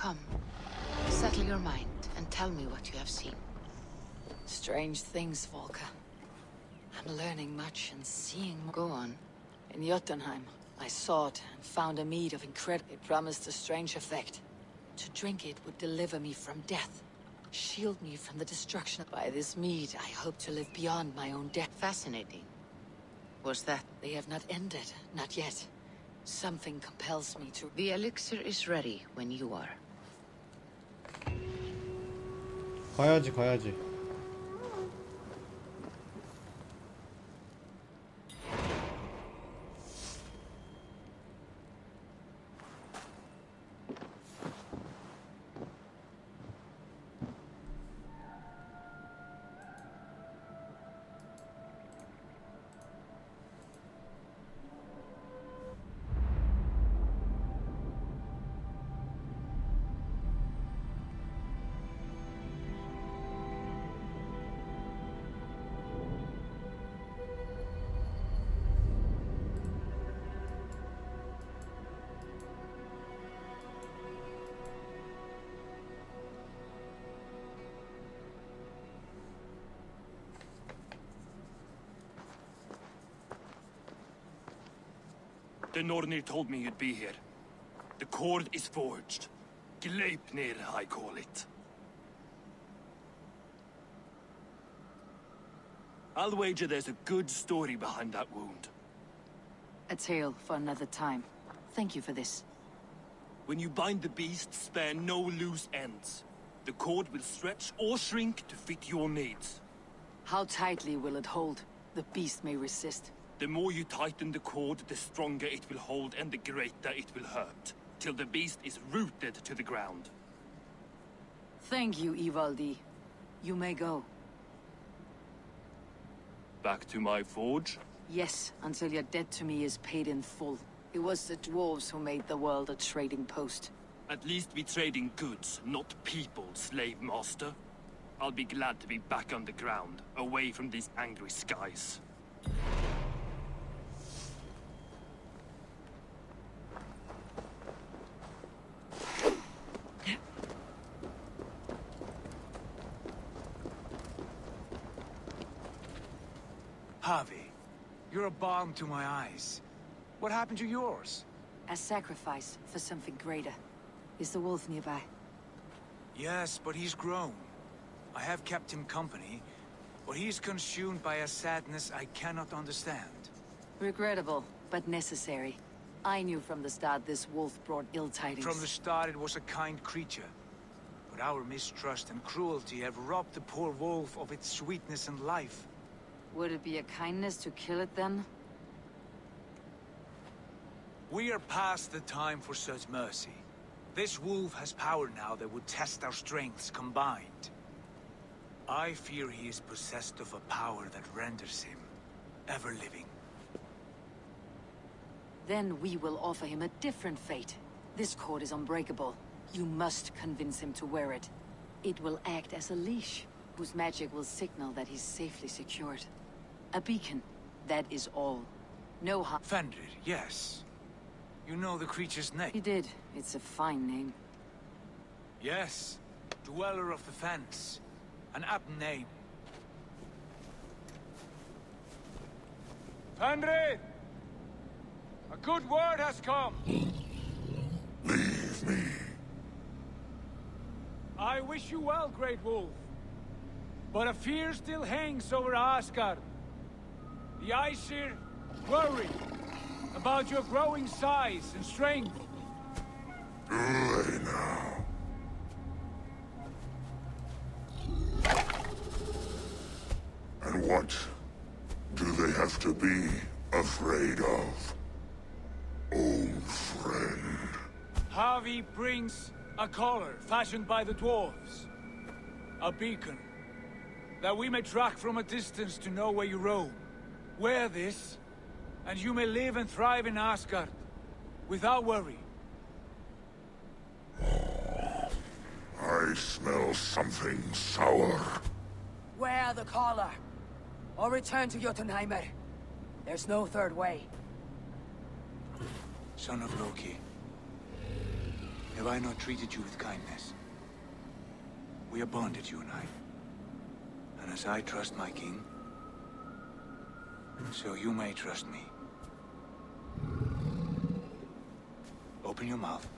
Come, settle your mind and tell me what you have seen. Strange things, Volker. I'm learning much and seeing more. Go on. In Jotunheim, I sought and found a mead of incredible. It promised a strange effect. To drink it would deliver me from death, shield me from the destruction. By this mead, I hope to live beyond my own death. Fascinating. Was that? They have not ended, not yet. Something compels me to... The elixir is ready when you are. 가야지. The Nornir told me you'd be here. The cord is forged. Gleipnir, I call it. I'll wager there's a good story behind that wound. A tale for another time. Thank you for this. When you bind the beast, spare no loose ends. The cord will stretch or shrink to fit your needs. How tightly will it hold? The beast may resist. The more you tighten the cord, the stronger it will hold and the greater it will hurt, till the beast is rooted to the ground. Thank you, Ivaldi. You may go. Back to my forge? Yes, until your debt to me is paid in full. It was the dwarves who made the world a trading post. At least we trade in goods, not people, slave master. I'll be glad to be back on the ground, away from these angry skies. Javi, you're a balm to my eyes. What happened to yours? A sacrifice for something greater. Is the wolf nearby? Yes, but he's grown. I have kept him company, but he's consumed by a sadness I cannot understand. Regrettable, but necessary. I knew from the start this wolf brought ill tidings. From the start it was a kind creature. But our mistrust and cruelty have robbed the poor wolf of its sweetness and life. Would it be a kindness to kill it then? We are past the time for such mercy. This wolf has power now that would test our strengths combined. I fear he is possessed of a power that renders him ever-living. Then we will offer him a different fate. This cord is unbreakable. You must convince him to wear it. It will act as a leash, whose magic will signal that he's safely secured. A beacon, that is all. No harm. Fenrir, yes. You know the creature's name? He did. It's a fine name. Yes. Dweller of the Fence. An apt name. Fenrir! A good word has come! Leave me. I wish you well, Great Wolf. But a fear still hangs over Asgard. The Aesir worry about your growing size and strength. Do they now? And what do they have to be afraid of? Old friend. Javi brings a collar fashioned by the dwarves. A beacon that we may track from a distance to know where you roam. Wear this, and you may live and thrive in Asgard, without worry. I smell something sour. Wear the collar, or return to Jotunheimer. There's no third way. Son of Loki. Have I not treated you with kindness? We are bonded, you and I. And as I trust my king, so you may trust me. Open your mouth.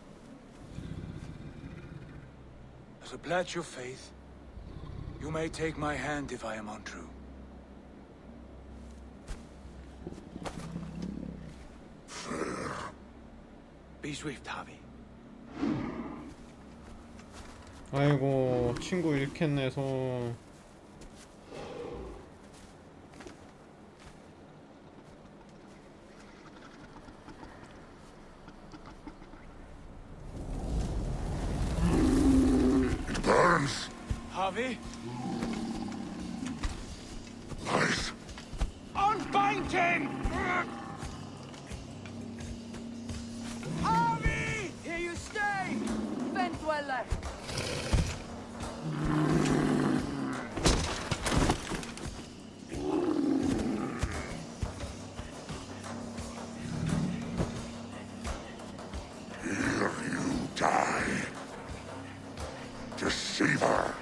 As a pledge of faith, you may take my hand if I am untrue. Fair. Be swift, Javi. 아이고 친구 잃겠네 손. It burns. Javi? Nice. Unbind him! Army! Here you stay! Vent dweller! Here you die. Deceiver.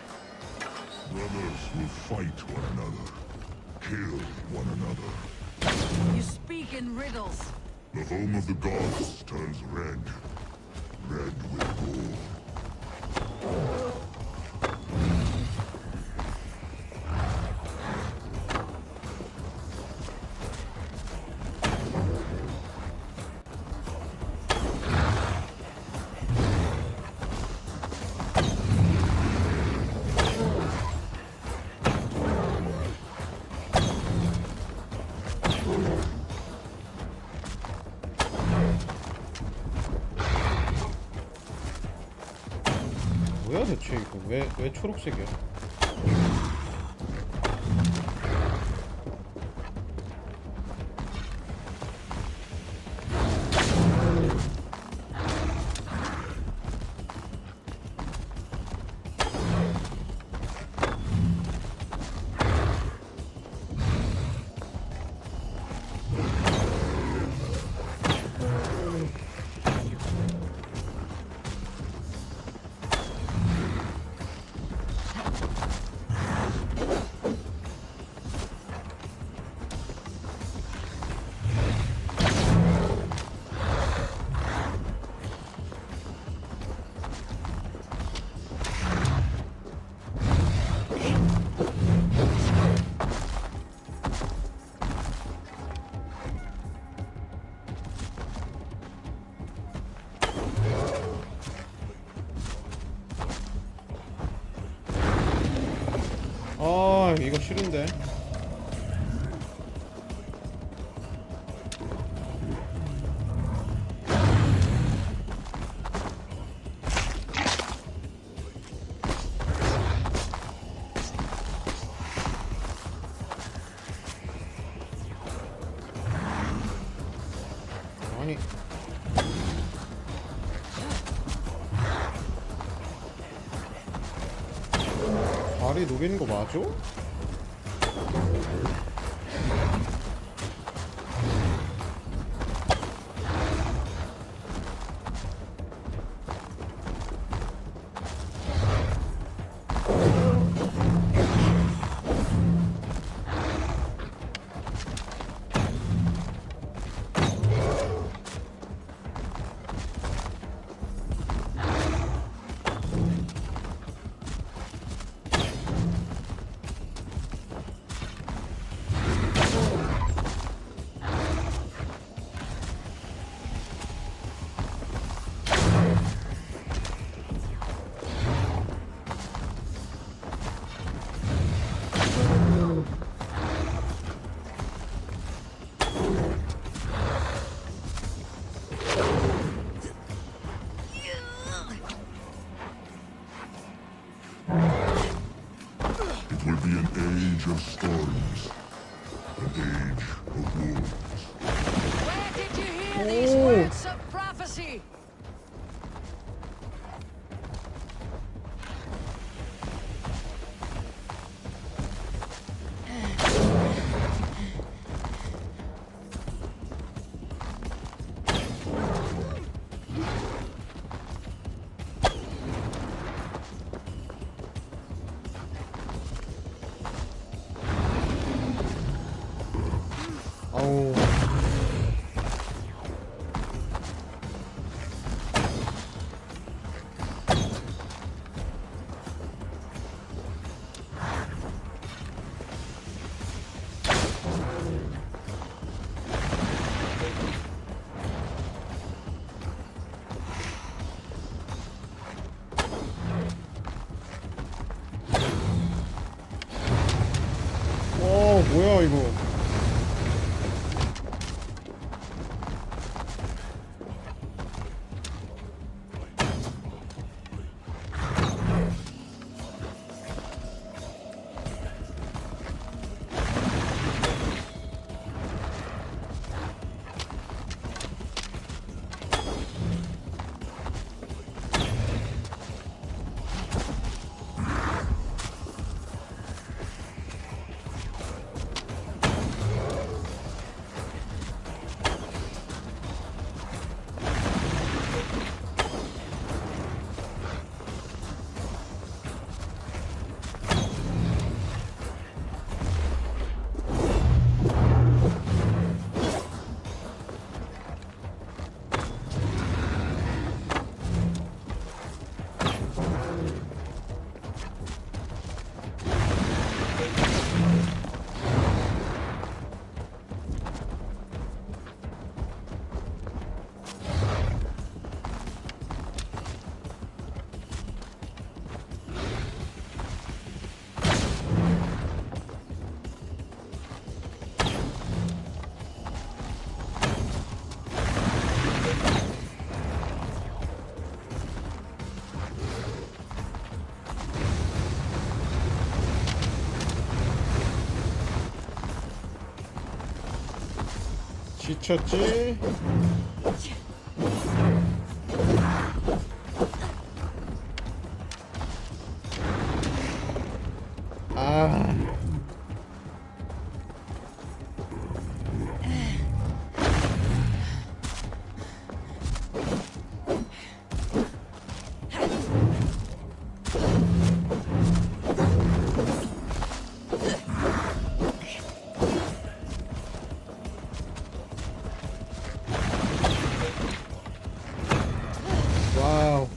Brothers will fight one another. Kill one another. You speak in riddles. The home of the gods turns red. Red with gore. 뭐야 대체 이거 왜 초록색이야? 아 이거 싫은데. 아니 다리 녹이는 거 맞아? It will be an age of storms. An age of wolves. Where did you hear these words of prophecy? 아우. 뭐야 이거. 지쳤지? 아. 와우.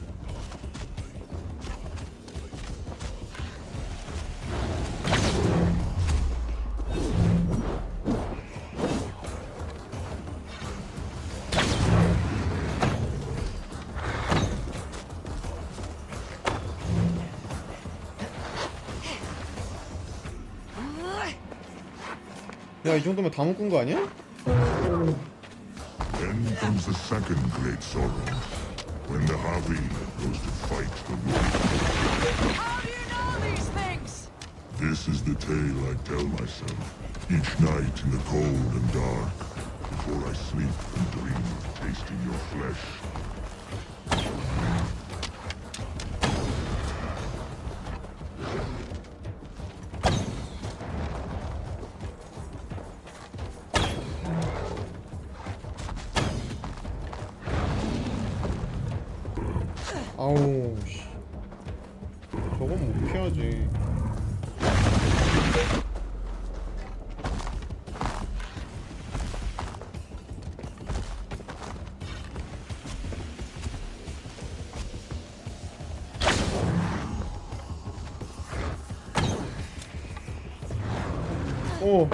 야, 이 정도면 다 묶은 거 아니야? Then comes the second great sorrow, when the Harvey goes to fight the wolf. How do you know these things? This is the tale I tell myself, each night in the cold and dark, before I sleep and dream of tasting your flesh. 아우 씨. 저건 못 피하지. 오.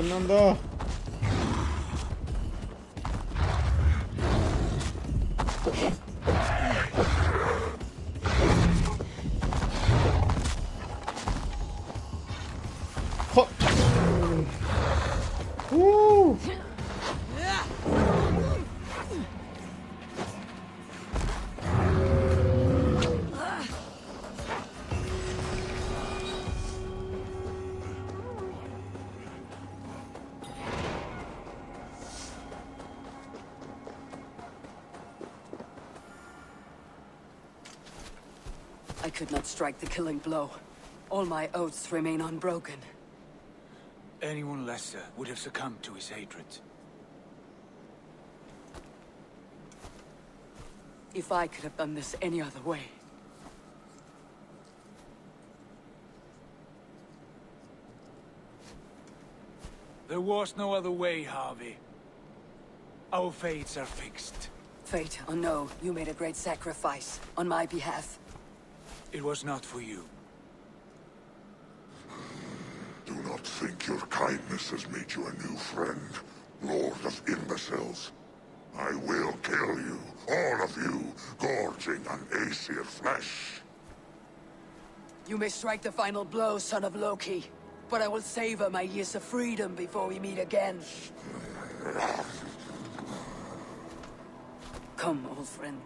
끝난다. 컷. 오. I could not strike the killing blow. All my oaths remain unbroken. Anyone lesser would have succumbed to his hatred. If I could have done this any other way. There was no other way, Harvey. Our fates are fixed. Fate or no, you made a great sacrifice on my behalf. It was not for you. Do not think your kindness has made you a new friend, Lord of Imbeciles. I will kill you, all of you, gorging on Aesir flesh. You may strike the final blow, son of Loki. But I will savor my years of freedom before we meet again. Come, old friend.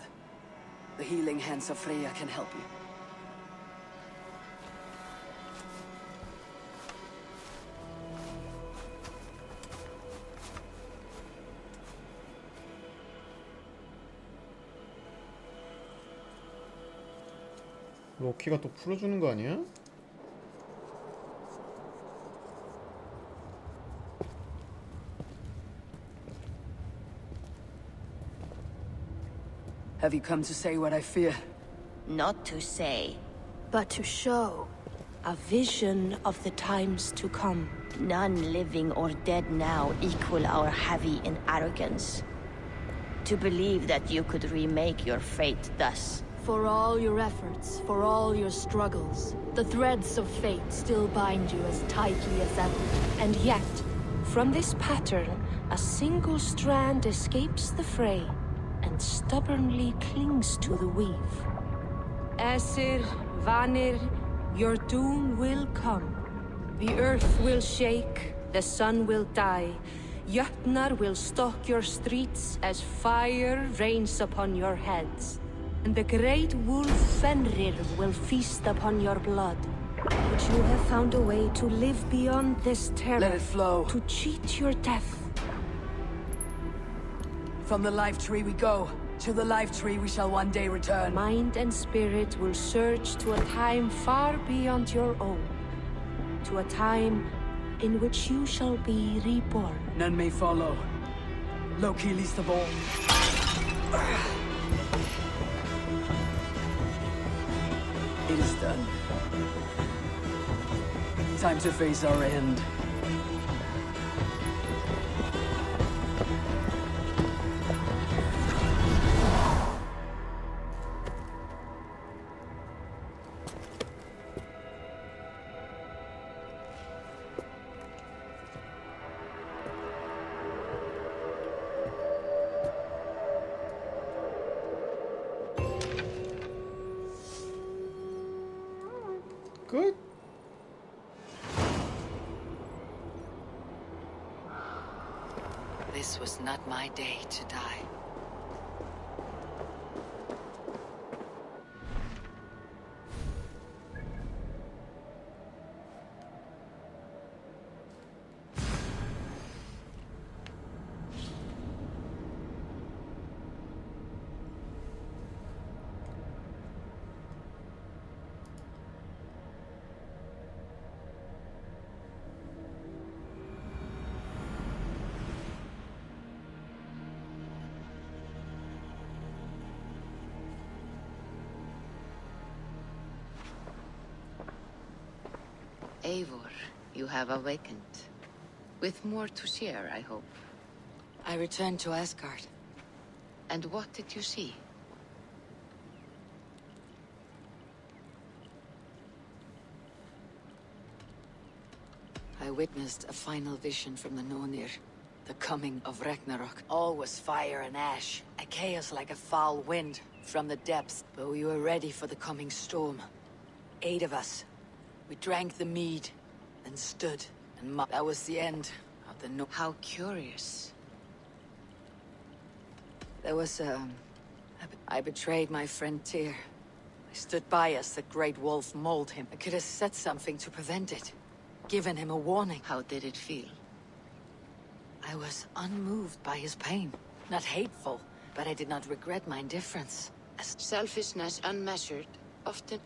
The healing hands of Freya can help you. 로키가 또 풀어주는 거 아니야? Have you come to say what I fear? Not to say, but to show a vision of the times to come. None living or dead now equal our heavy in arrogance. To believe that you could remake your fate thus. For all your efforts, for all your struggles, the threads of fate still bind you as tightly as ever. And yet, from this pattern, a single strand escapes the fray and stubbornly clings to the weave. Aesir, Vanir, your doom will come. The earth will shake, the sun will die. Jötnar will stalk your streets as fire rains upon your heads. And the great wolf Fenrir will feast upon your blood. But you have found a way to live beyond this terror. Let it flow. To cheat your death. From the life tree we go. To the life tree we shall one day return. Mind and spirit will surge to a time far beyond your own. To a time in which you shall be reborn. None may follow. Loki least of all. It is done. Time to face our end. 끝? This was not my day to die. Eivor, you have awakened. With more to share, I hope. I returned to Asgard. And what did you see? I witnessed a final vision from the Nornir. The coming of Ragnarok. All was fire and ash, a chaos like a foul wind from the depths. But we were ready for the coming storm. 8 of us. We drank the mead, and stood, and that was the end of the How curious. There was I betrayed my friend Tyr. I stood by as the great wolf mauled him. I could have said something to prevent it. Given him a warning. How did it feel? I was unmoved by his pain. Not hateful, but I did not regret my indifference. Selfishness unmeasured, often.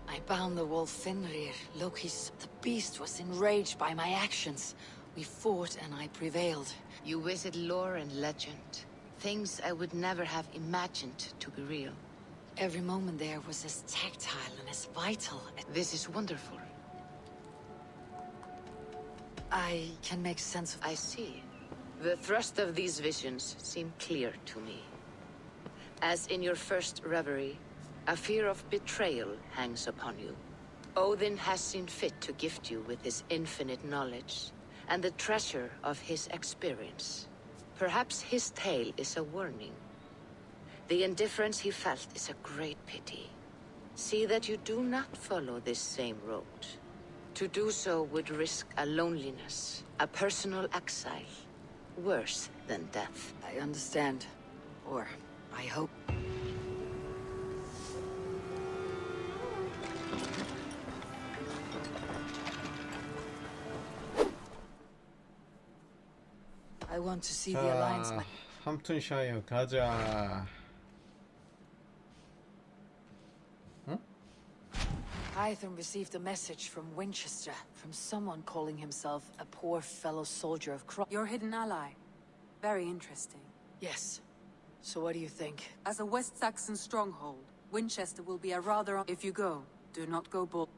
I bound the wolf Fenrir, Loki's. The beast was enraged by my actions. We fought and I prevailed. You visit lore and legend. Things I would never have imagined to be real. Every moment there was as tactile and as vital. This is wonderful. I can make sense of... I see. The thrust of these visions seem clear to me. As in your first reverie, a fear of betrayal hangs upon you. Odin has seen fit to gift you with his infinite knowledge, and the treasure of his experience. Perhaps his tale is a warning. The indifference he felt is a great pity. See that you do not follow this same road. To do so would risk a loneliness, a personal exile, worse than death. I understand. Or, I hope. I want to see the Alliance. 자, 함튼샤이어 가자. 응? Hytham received a message from Winchester, from someone calling himself a poor fellow soldier of Christ. Your hidden ally. Very interesting. Yes. So what do you think? As a West Saxon stronghold, Winchester will be a rather... If you go, do not go bold.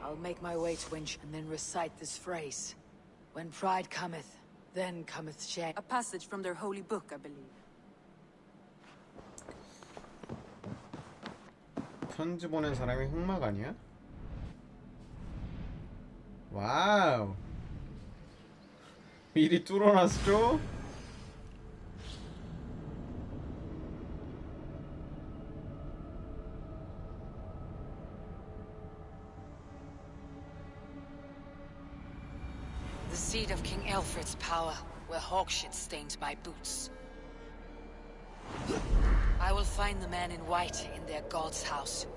I'll make my way to Winch and then recite this phrase. When pride cometh, then cometh shame. A passage from their holy book, I believe. 편지 보낸 사람이 흑막 아니야? 와우. 미리 뚫어놨죠? The seat of King Alfred's power, where hawkshit stains my boots. I will find the man in white in their god's house.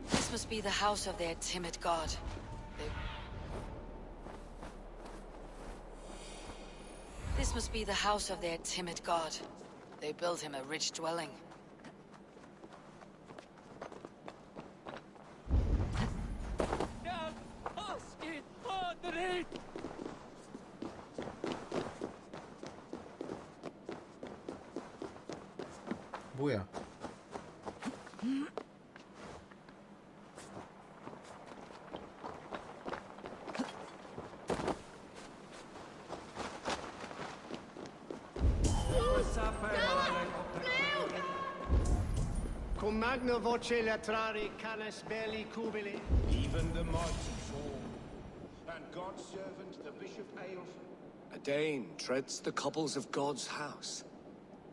This must be the house of their timid god. This must be the house of their timid god. They built him a rich dwelling. 뭐야? Cum magna voce latrari canes belli cubili. Even the mighty fall, and God's servant, the Bishop Aelfred. A Dane treads the cobbles of God's house.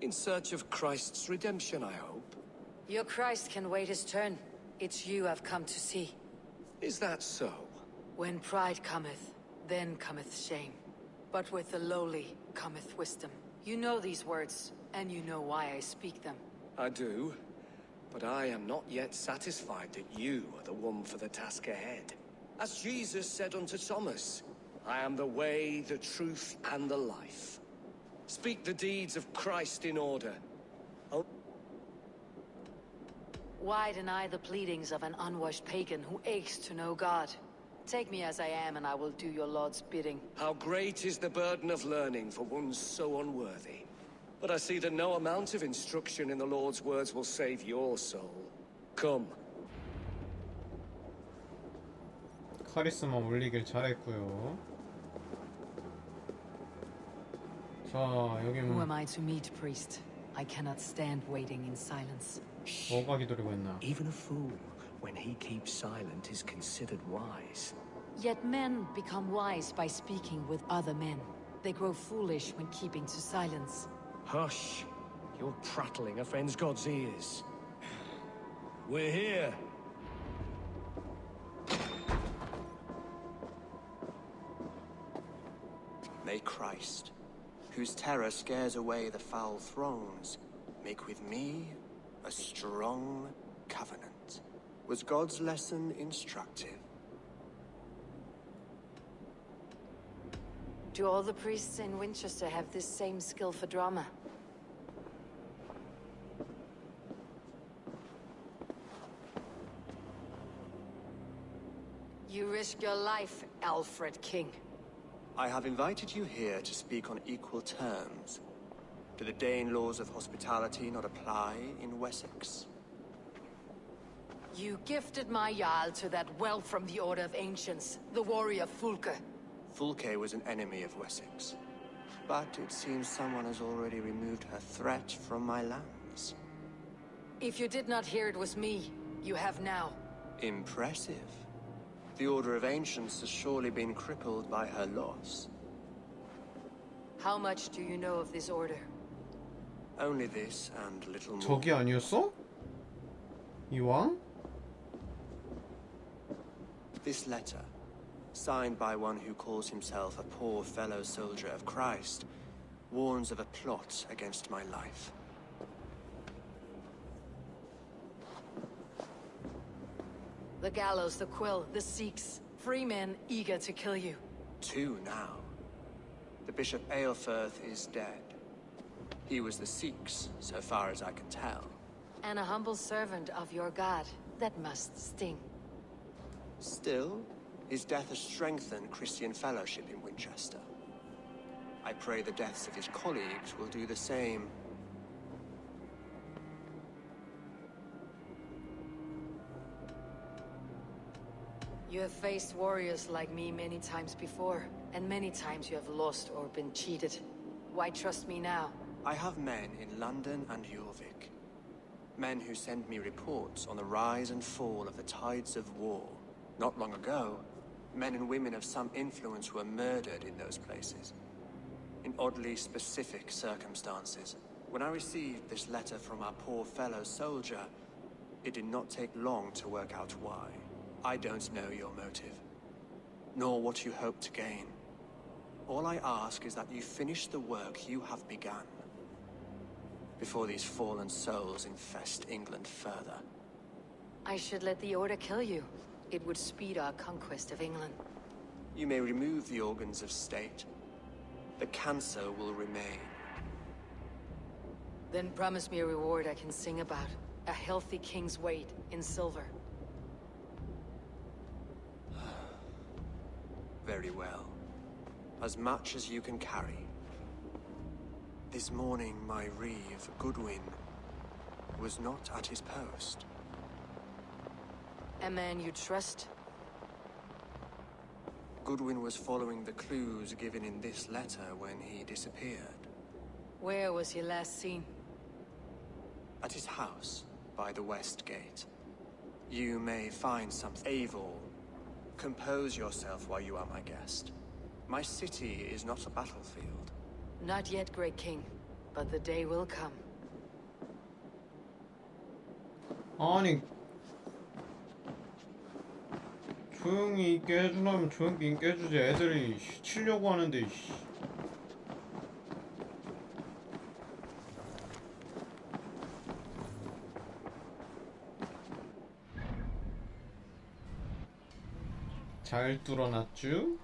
In search of Christ's redemption, I hope. Your Christ can wait his turn. It's you I've come to see. Is that so? When pride cometh, then cometh shame. But with the lowly cometh wisdom. You know these words, and you know why I speak them. I do. But I am not yet satisfied that you are the one for the task ahead. As Jesus said unto Thomas, I am the way, the truth, and the life. Speak the deeds of Christ in order. Oh. Why deny the pleadings of an unwashed pagan who aches to know God? Take me as I am, and I will do your Lord's bidding. How great is the burden of learning for one so unworthy. But I see that no amount of instruction in the Lord's words will save your soul. Come. 카리스마 올리길 잘했고요. 자, 여기 Who am I to meet, priest? I cannot stand waiting in silence. 뭐가 기다리고 있나? Even a fool, when he keeps silent, is considered wise. Yet men become wise by speaking with other men. They grow foolish when keeping to silence. Hush! You're prattling offends God's ears. We're here. May Christ, whose terror scares away the foul thrones, make with me a strong covenant. Was God's lesson instructive? Do all the priests in Winchester have this same skill for drama? You risk your life, Alfred King. I have invited you here to speak on equal terms. Do the Dane laws of hospitality not apply in Wessex? You gifted my Jarl to that whelp from the Order of Ancients, the warrior Fulke. Fulke was an enemy of Wessex. But it seems someone has already removed her threat from my lands. If you did not hear it was me, you have now. Impressive. The Order of Ancients has surely been crippled by her loss. How much do you know of this order? Only this and little more. 저기 아니었어? 이왕? This letter, signed by one who calls himself a poor fellow soldier of Christ, warns of a plot against my life. The gallows, the quill, the Sikhs. Free men eager to kill you. 2 now. The Bishop Aelfirth is dead. He was the Sikhs, so far as I can tell. And a humble servant of your god. That must sting. Still, his death has strengthened Christian fellowship in Winchester. I pray the deaths of his colleagues will do the same. You have faced warriors like me many times before, and many times you have lost or been cheated. Why trust me now? I have men in London and Jorvik. Men who send me reports on the rise and fall of the tides of war. Not long ago, men and women of some influence were murdered in those places. In oddly specific circumstances. When I received this letter from our poor fellow soldier, it did not take long to work out why. I don't know your motive, nor what you hope to gain. All I ask is that you finish the work you have begun, before these fallen souls infest England further. I should let the Order kill you. It would speed our conquest of England. You may remove the organs of state. The cancer will remain. Then promise me a reward I can sing about. A healthy king's weight in silver. Very well. As much as you can carry. This morning, my reeve, Goodwin, was not at his post. A man you trust? Goodwin was following the clues given in this letter when he disappeared. Where was he last seen? At his house, by the west gate. You may find something. Eivor, compose yourself while you are my guest. My city is not a battlefield. Not yet, great king, but the day will come. 아니 조용히 있게 해주려면 조용히 있게 해주지. 애들이 치려고 하는데. 잘 뚫어놨쥬?